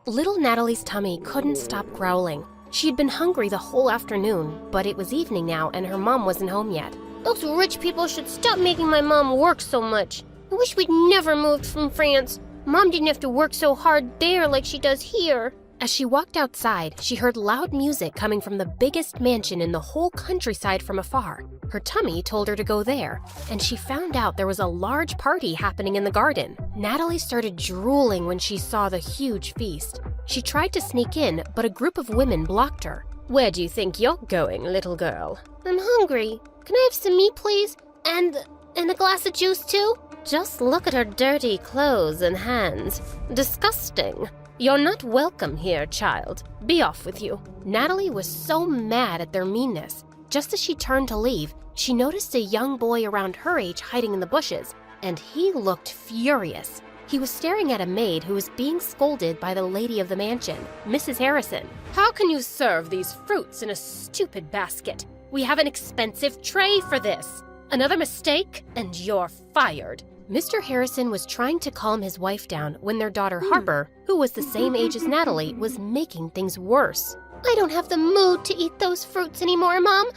Little Natalie's tummy couldn't stop growling. She had been hungry the whole afternoon, but it was evening now and her mom wasn't home yet. Those rich people should stop making my mom work so much. I wish we'd never moved from France. Mom didn't have to work so hard there like she does here. As she walked outside, she heard loud music coming from the biggest mansion in the whole countryside from afar. Her tummy told her to go there, and she found out there was a large party happening in the garden. Natalie started drooling when she saw the huge feast. She tried to sneak in, but a group of women blocked her. Where do you think you're going, little girl? I'm hungry. Can I have some meat, please? And a glass of juice, too? Just look at her dirty clothes and hands. Disgusting. You're not welcome here, child. Be off with you. Natalie was so mad at their meanness. Just as she turned to leave, she noticed a young boy around her age hiding in the bushes, and he looked furious. He was staring at a maid who was being scolded by the lady of the mansion, Mrs. Harrison. How can you serve these fruits in a stupid basket? We have an expensive tray for this. Another mistake, and you're fired. Mr. Harrison was trying to calm his wife down when their daughter Harper, who was the same age as Natalie, was making things worse. I don't have the mood to eat those fruits anymore, Mom.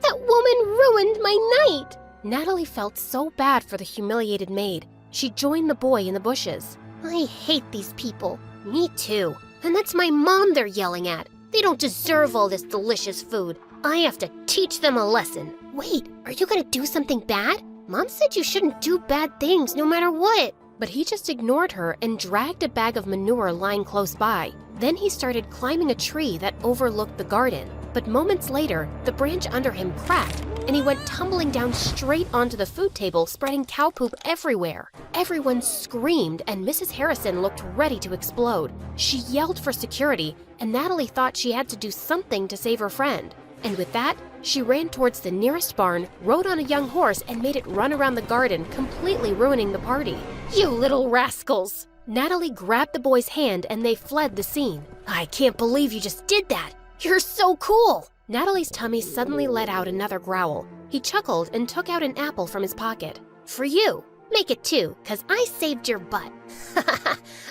That woman ruined my night. Natalie felt so bad for the humiliated maid. She joined the boy in the bushes. I hate these people. Me too. And that's my mom they're yelling at. They don't deserve all this delicious food. I have to teach them a lesson. Wait, are you gonna do something bad? Mom said you shouldn't do bad things no matter what. But he just ignored her and dragged a bag of manure lying close by. Then he started climbing a tree that overlooked the garden. But moments later, the branch under him cracked, and he went tumbling down straight onto the food table, spreading cow poop everywhere. Everyone screamed, and Mrs. Harrison looked ready to explode. She yelled for security, and Natalie thought she had to do something to save her friend. And with that, she ran towards the nearest barn, rode on a young horse, and made it run around the garden, completely ruining the party. You little rascals! Natalie grabbed the boy's hand and they fled the scene. I can't believe you just did that! You're so cool! Natalie's tummy suddenly let out another growl. He chuckled and took out an apple from his pocket. For you! Make it two, 'cause I saved your butt.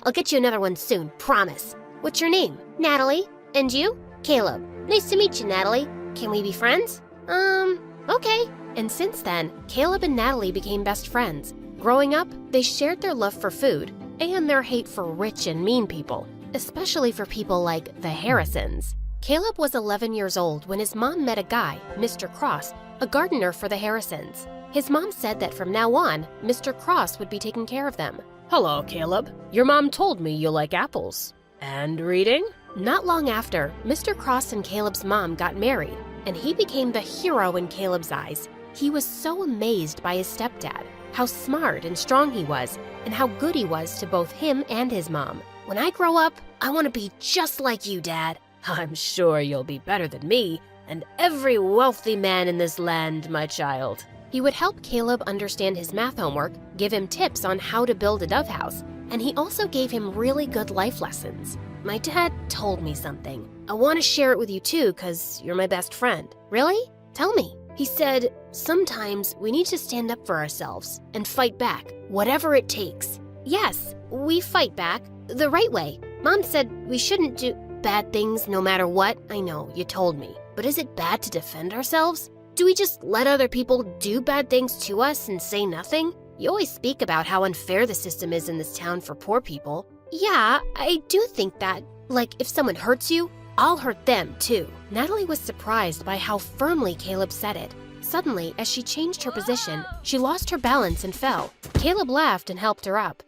I'll get you another one soon, promise. What's your name? Natalie. And you? Caleb. Nice to meet you, Natalie. Can we be friends? Okay. And since then, Caleb and Natalie became best friends. Growing up, they shared their love for food and their hate for rich and mean people, especially for people like the Harrisons. Caleb was 11 years old when his mom met a guy, Mr. Cross, a gardener for the Harrisons. His mom said that from now on, Mr. Cross would be taking care of them. Hello, Caleb. Your mom told me you like apples. And reading? Not long after, Mr. Cross and Caleb's mom got married, and he became the hero in Caleb's eyes. He was so amazed by his stepdad, how smart and strong he was, and how good he was to both him and his mom. When I grow up, I want to be just like you, Dad. I'm sure you'll be better than me and every wealthy man in this land, my child. He would help Caleb understand his math homework, give him tips on how to build a dove house, and he also gave him really good life lessons. My dad told me something. I want to share it with you too, 'cause you're my best friend. Really? Tell me. He said, sometimes we need to stand up for ourselves and fight back, whatever it takes. Yes, we fight back the right way. Mom said we shouldn't do bad things no matter what. I know, you told me. But is it bad to defend ourselves? Do we just let other people do bad things to us and say nothing? You always speak about how unfair the system is in this town for poor people. Yeah, I do think that. Like, if someone hurts you, I'll hurt them too. Natalie was surprised by how firmly Caleb said it. Suddenly, as she changed her position, she lost her balance and fell. Caleb laughed and helped her up.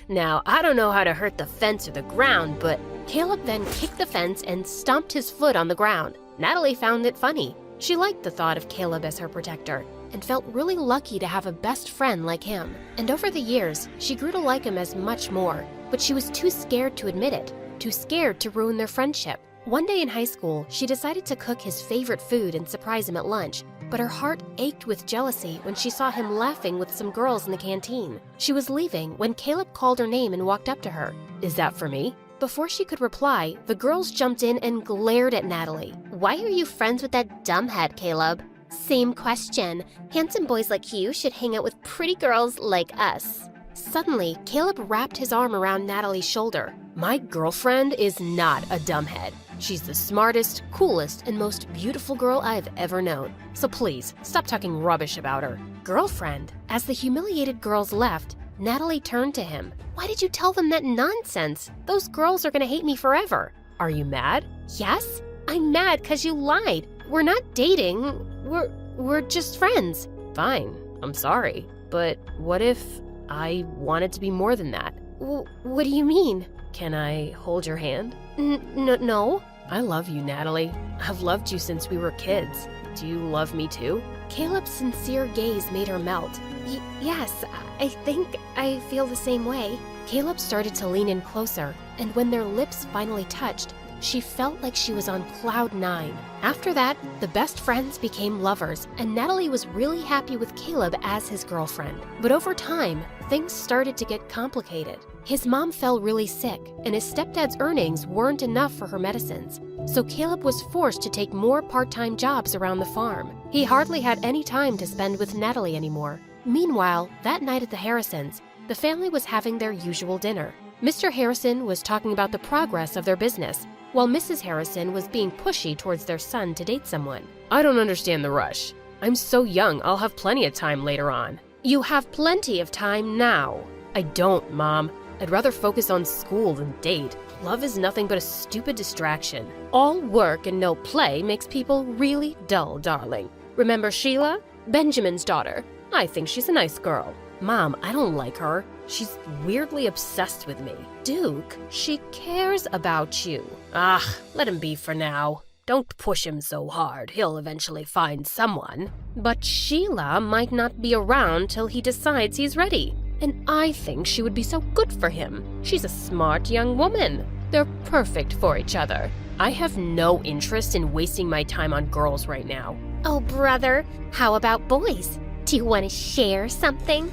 Now, I don't know how to hurt the fence or the ground, but... Caleb then kicked the fence and stomped his foot on the ground. Natalie found it funny. She liked the thought of Caleb as her protector and felt really lucky to have a best friend like him. And over the years, she grew to like him as much more, but she was too scared to admit it, too scared to ruin their friendship. One day in high school, she decided to cook his favorite food and surprise him at lunch, but her heart ached with jealousy when she saw him laughing with some girls in the canteen. She was leaving when Caleb called her name and walked up to her. Is that for me? Before she could reply, the girls jumped in and glared at Natalie. Why are you friends with that dumbhead, Caleb? Same question. Handsome boys like you should hang out with pretty girls like us. Suddenly, Caleb wrapped his arm around Natalie's shoulder. My girlfriend is not a dumbhead. She's the smartest, coolest, and most beautiful girl I've ever known. So please, stop talking rubbish about her. Girlfriend? As the humiliated girls left, Natalie turned to him. Why did you tell them that nonsense? Those girls are gonna hate me forever. Are you mad? Yes? I'm mad because you lied. We're not dating. We're just friends. Fine, I'm sorry. But what if I wanted to be more than that? What do you mean? Can I hold your hand? No. I love you, Natalie. I've loved you since we were kids. Do you love me too? Caleb's sincere gaze made her melt. Yes, I think I feel the same way. Caleb started to lean in closer, and when their lips finally touched, she felt like she was on cloud 9. After that, the best friends became lovers, and Natalie was really happy with Caleb as his girlfriend. But over time, things started to get complicated. His mom fell really sick, and his stepdad's earnings weren't enough for her medicines. So Caleb was forced to take more part-time jobs around the farm. He hardly had any time to spend with Natalie anymore. Meanwhile, that night at the Harrisons, the family was having their usual dinner. Mr. Harrison was talking about the progress of their business, while Mrs. Harrison was being pushy towards their son to date someone. I don't understand the rush. I'm so young, I'll have plenty of time later on. You have plenty of time now. I don't, Mom. I'd rather focus on school than date. Love is nothing but a stupid distraction. All work and no play makes people really dull, darling. Remember Sheila? Benjamin's daughter. I think she's a nice girl. Mom, I don't like her. She's weirdly obsessed with me. Duke, she cares about you. Let him be for now. Don't push him so hard. He'll eventually find someone. But Sheila might not be around till he decides he's ready. And I think she would be so good for him. She's a smart young woman. They're perfect for each other. I have no interest in wasting my time on girls right now. Oh, brother, how about boys? Do you want to share something?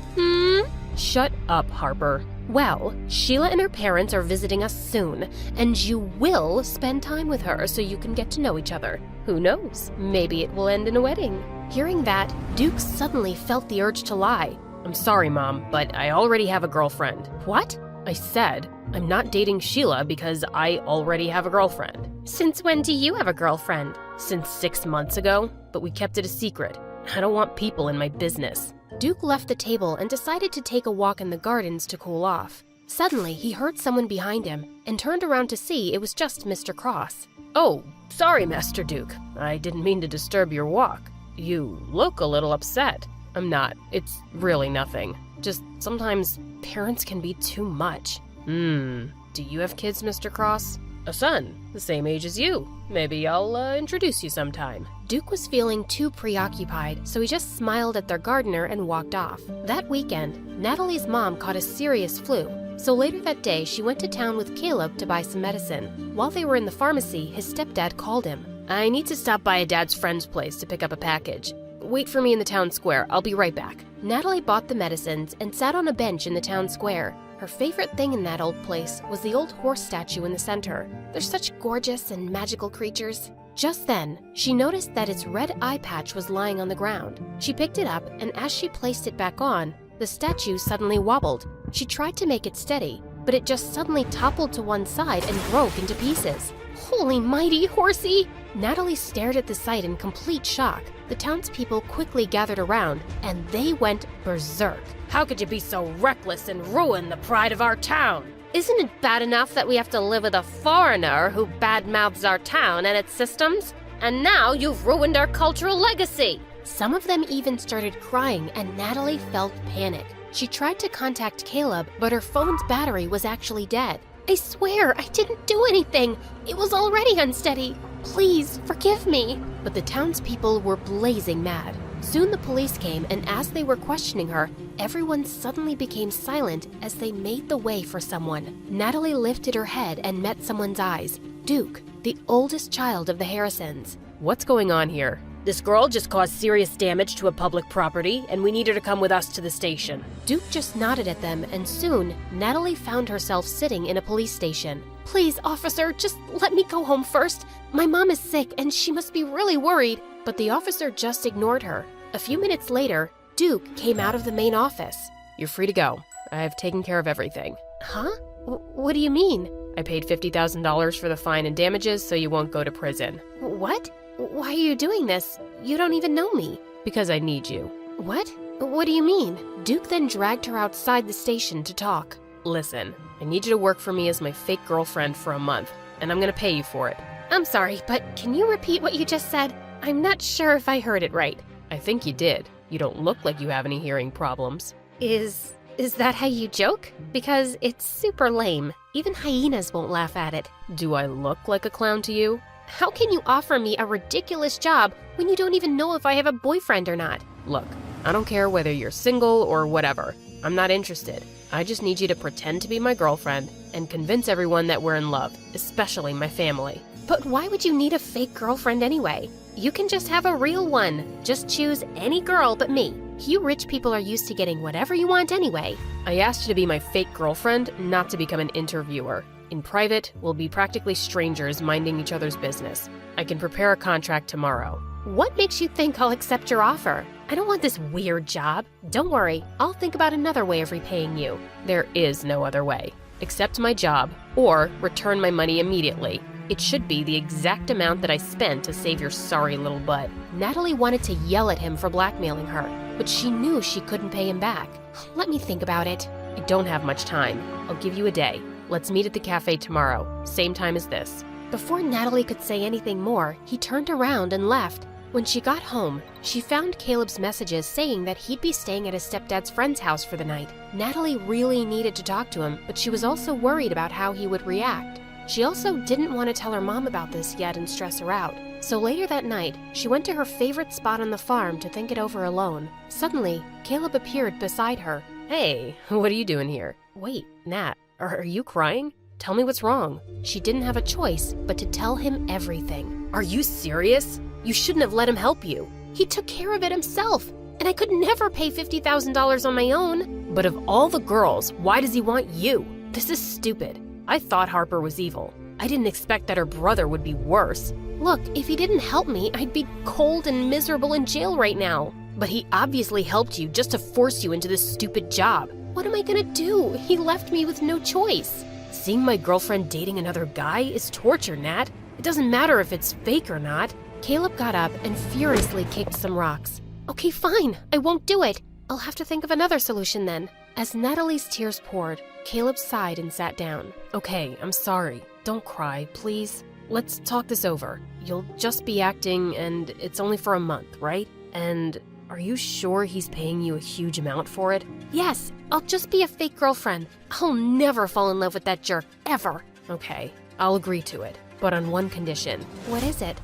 Shut up, Harper. Well, Sheila and her parents are visiting us soon, and you will spend time with her so you can get to know each other. Who knows? Maybe it will end in a wedding. Hearing that, Duke suddenly felt the urge to lie. I'm sorry, Mom, but I already have a girlfriend. What? I said I'm not dating Sheila because I already have a girlfriend. Since when do you have a girlfriend? Since 6 months ago, but we kept it a secret. I don't want people in my business. Duke left the table and decided to take a walk in the gardens to cool off. Suddenly, he heard someone behind him and turned around to see it was just Mr. Cross. Oh, sorry, Master Duke. I didn't mean to disturb your walk. You look a little upset. I'm not. It's really nothing. Just sometimes parents can be too much. Do you have kids, Mr. Cross? A son, the same age as you. Maybe I'll introduce you sometime. Duke was feeling too preoccupied, so he just smiled at their gardener and walked off. That weekend, Natalie's mom caught a serious flu, so later that day she went to town with Caleb to buy some medicine. While they were in the pharmacy, his stepdad called him. I need to stop by a dad's friend's place to pick up a package. Wait for me in the town square. I'll be right back. Natalie bought the medicines and sat on a bench in the town square. Her favorite thing in that old place was the old horse statue in the center. They're such gorgeous and magical creatures. Just then, she noticed that its red eye patch was lying on the ground. She picked it up, and as she placed it back on, the statue suddenly wobbled. She tried to make it steady, but it just suddenly toppled to one side and broke into pieces. Holy mighty horsey! Natalie stared at the sight in complete shock. The townspeople quickly gathered around, and they went berserk. How could you be so reckless and ruin the pride of our town? Isn't it bad enough that we have to live with a foreigner who badmouths our town and its systems? And now you've ruined our cultural legacy! Some of them even started crying, and Natalie felt panic. She tried to contact Caleb, but her phone's battery was actually dead. I swear, I didn't do anything. It was already unsteady. Please, forgive me. But the townspeople were blazing mad. Soon the police came, and as they were questioning her, everyone suddenly became silent as they made the way for someone. Natalie lifted her head and met someone's eyes. Duke, the oldest child of the Harrisons. What's going on here? This girl just caused serious damage to a public property, and we need her to come with us to the station. Duke just nodded at them, and soon, Natalie found herself sitting in a police station. Please, officer, just let me go home first. My mom is sick, and she must be really worried. But the officer just ignored her. A few minutes later, Duke came out of the main office. You're free to go. I have taken care of everything. Huh? What do you mean? I paid $50,000 for the fine and damages so you won't go to prison. What? Why are you doing this? You don't even know me. Because I need you. What? What do you mean? Duke then dragged her outside the station to talk. Listen, I need you to work for me as my fake girlfriend for a month, and I'm gonna pay you for it. I'm sorry, but can you repeat what you just said? I'm not sure if I heard it right. I think you did. You don't look like you have any hearing problems. Is that how you joke? Because it's super lame. Even hyenas won't laugh at it. Do I look like a clown to you? How can you offer me a ridiculous job when you don't even know if I have a boyfriend or not? Look, I don't care whether you're single or whatever. I'm not interested. I just need you to pretend to be my girlfriend and convince everyone that we're in love, especially my family. But why would you need a fake girlfriend anyway? You can just have a real one. Just choose any girl but me. You rich people are used to getting whatever you want anyway. I asked you to be my fake girlfriend, not to become an interviewer. In private, we'll be practically strangers minding each other's business. I can prepare a contract tomorrow. What makes you think I'll accept your offer? I don't want this weird job. Don't worry, I'll think about another way of repaying you. There is no other way. Accept my job, or return my money immediately. It should be the exact amount that I spent to save your sorry little butt. Natalie wanted to yell at him for blackmailing her, but she knew she couldn't pay him back. Let me think about it. I don't have much time. I'll give you a day. Let's meet at the cafe tomorrow, same time as this. Before Natalie could say anything more, he turned around and left. When she got home, she found Caleb's messages saying that he'd be staying at his stepdad's friend's house for the night. Natalie really needed to talk to him, but she was also worried about how he would react. She also didn't want to tell her mom about this yet and stress her out. So later that night, she went to her favorite spot on the farm to think it over alone. Suddenly, Caleb appeared beside her. Hey, what are you doing here? Wait, Nat, are you crying? Tell me what's wrong. She didn't have a choice but to tell him everything. Are you serious? You shouldn't have let him help you. He took care of it himself, and I could never pay $50,000 on my own. But of all the girls, why does he want you? This is stupid. I thought Harper was evil. I didn't expect that her brother would be worse. Look, if he didn't help me, I'd be cold and miserable in jail right now. But he obviously helped you just to force you into this stupid job. What am I gonna do? He left me with no choice. Seeing my girlfriend dating another guy is torture, Nat. It doesn't matter if it's fake or not. Caleb got up and furiously kicked some rocks. Okay, fine. I won't do it. I'll have to think of another solution then. As Natalie's tears poured, Caleb sighed and sat down. Okay, I'm sorry. Don't cry, please. Let's talk this over. You'll just be acting, and it's only for a month, right? And are you sure he's paying you a huge amount for it? Yes, I'll just be a fake girlfriend. I'll never fall in love with that jerk, ever. Okay, I'll agree to it, but on one condition. What is it?